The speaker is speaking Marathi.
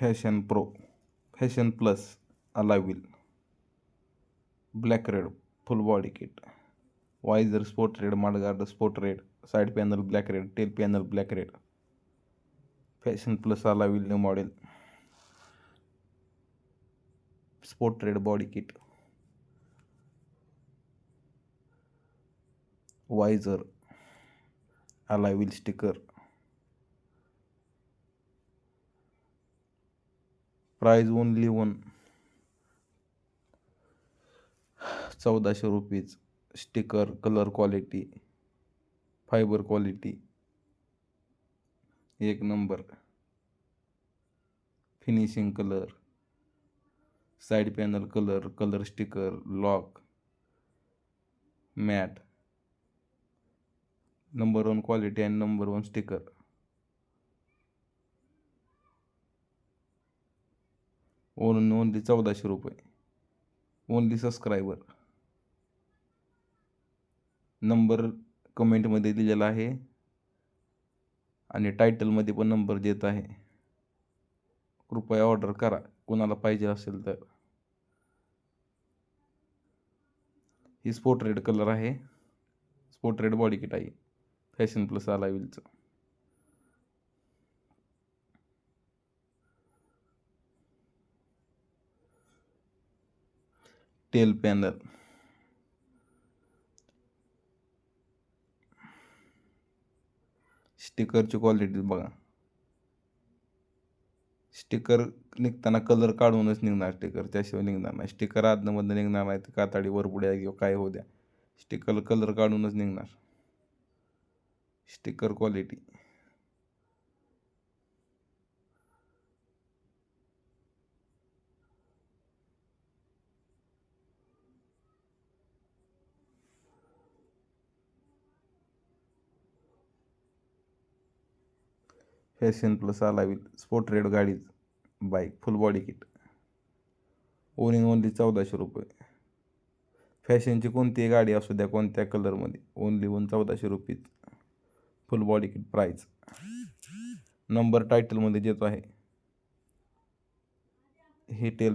Fashion pro, fashion plus alloy wheel, black red full body kit, visor sport red, mudguard sport red, side panel black red, tail panel black red, fashion plus alloy wheel new model, sport red body kit, visor alloy wheel sticker, price only 1400 rupees, sticker colour quality fibre quality एक number, finishing colour, side panel colour, colour sticker, lock, matte, number 1 quality आणि नंबर 1 स्टिकर, ओनली 1400 रुपये, ओनली सबस्क्रायबर. नंबर कमेंटमध्ये दिलेला आहे आणि टायटलमध्ये पण नंबर देत आहे. कृपया ऑर्डर करा कोणाला पाहिजे असेल तर. ही स्पोर्ट रेड कलर आहे, स्पोर्ट रेड बॉडी किट आहे, फॅशन प्लस अलाय व्हीलचं. टेल पॅनल, स्टिकरची क्वालिटी बघा. स्टिकर निघताना कलर काढूनच निघणार, स्टिकर त्याशिवाय निघणार नाही. स्टिकर आतमधनं निघणार नाही तर कातडी वरपुड्या किंवा काय होऊ द्या, स्टिकर कलर काढूनच निघणार. Sticker quality fashion plus alloy wheel sport red गाडी बाईक फुल बॉडी किट, ओनली 1400 रुपये. फॅशनची कोणतीही गाडी असू द्या कोणत्या कलरमध्ये, ओनली 1400 रुपये full body kit price. Number टायटलमध्ये देतो आहे. हे टेल